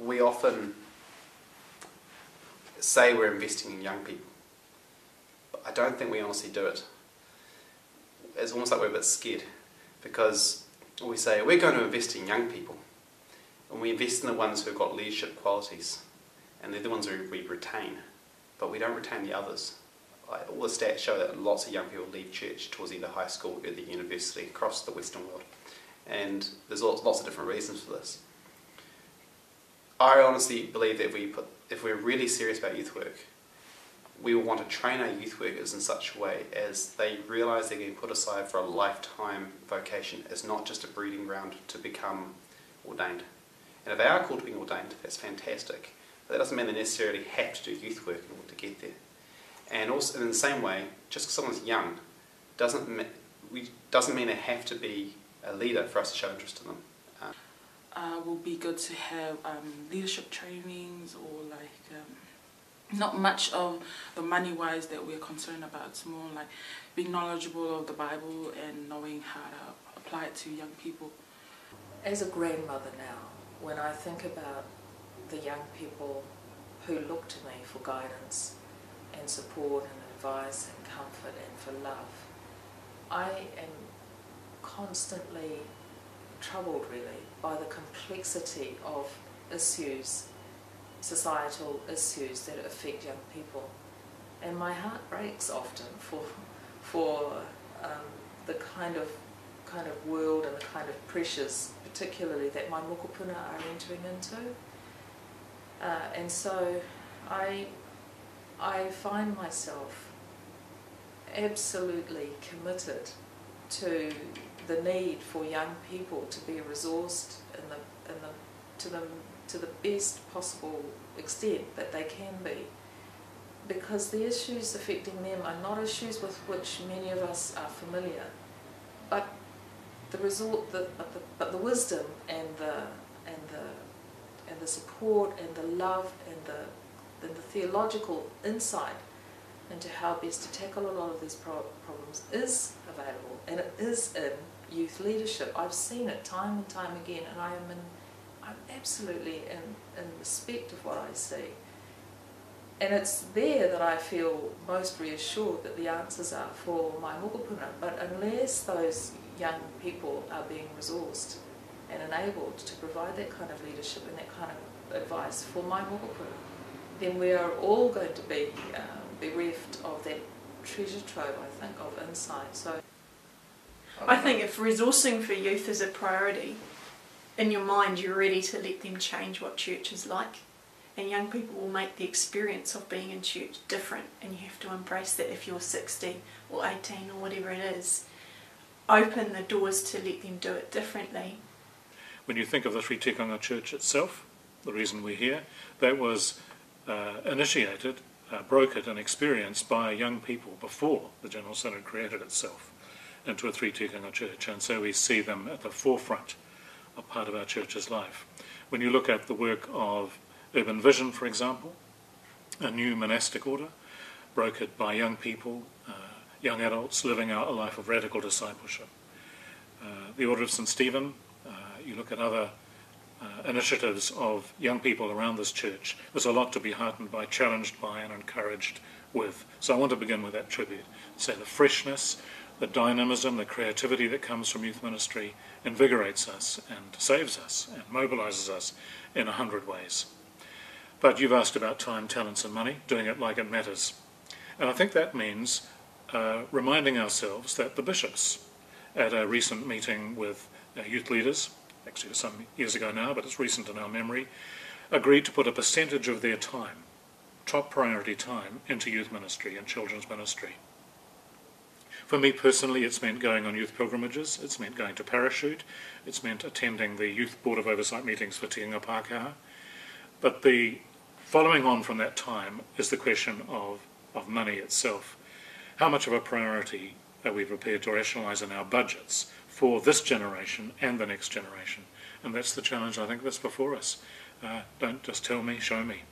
we often say we're investing in young people, but I don't think we honestly do it. It's almost like we're a bit scared, because we say we're going to invest in young people, and we invest in the ones who've got leadership qualities, and they're the ones who we retain, but we don't retain the others. All the stats show that lots of young people leave church towards either high school or the university across the Western world, and there's lots of different reasons for this. I honestly believe that if we're really serious about youth work, we will want to train our youth workers in such a way as they realise they're getting put aside for a lifetime vocation as not just a breeding ground to become ordained. And if they are called to be ordained, that's fantastic. But that doesn't mean they necessarily have to do youth work in order to get there. And also, in the same way, just because someone's young doesn't mean they have to be a leader for us to show interest in them. Will be good to have leadership trainings, or like not much of the money-wise that we're concerned about. It's more like being knowledgeable of the Bible and knowing how to apply it to young people. As a grandmother now, when I think about the young people who look to me for guidance and support and advice and comfort and for love, I am constantly troubled really by the complexity of issues, societal issues that affect young people, and my heart breaks often for the kind of world and the kind of pressures, particularly that my mokopuna are entering into, and so I find myself absolutely committed to the need for young people to be resourced to the best possible extent that they can be, because the issues affecting them are not issues with which many of us are familiar, but the wisdom and the support and the love and the theological insight into how best to tackle a lot of these problems is available, and it is in youth leadership. I've seen it time and time again, and I'm absolutely in respect of what I see. And it's there that I feel most reassured that the answers are for my mokopuna. But unless those young people are being resourced and enabled to provide that kind of leadership and that kind of advice for my mokopuna, then we are all going to be bereft of that treasure trove, I think, of insight. So I think if resourcing for youth is a priority, in your mind you're ready to let them change what church is like, and young people will make the experience of being in church different, and you have to embrace that. If you're 60 or 18 or whatever it is, open the doors to let them do it differently. When you think of the Tikanga Church itself, the reason we're here, that was initiated, brokered and experienced by young people before the General Synod created itself into a Tikanga Church, and so we see them at the forefront of part of our church's life. When you look at the work of Urban Vision, for example, a new monastic order brokered by young people, young adults living out a life of radical discipleship. The Order of St. Stephen, you look at other initiatives of young people around this church, there's a lot to be heartened by, challenged by and encouraged with. So I want to begin with that tribute. Say the freshness, the dynamism, the creativity that comes from youth ministry invigorates us and saves us and mobilises us in 100 ways. But you've asked about time, talents and money, doing it like it matters. And I think that means reminding ourselves that the bishops, at a recent meeting with youth leaders, actually some years ago now, but it's recent in our memory, agreed to put a percentage of their time, top priority time, into youth ministry and children's ministry. For me personally, it's meant going on youth pilgrimages, it's meant going to Parachute, it's meant attending the Youth Board of Oversight meetings for Tikanga Pākehā. But the following on from that time is the question of money itself. How much of a priority are we prepared to rationalise in our budgets for this generation and the next generation? And that's the challenge I think that's before us. Don't just tell me, show me.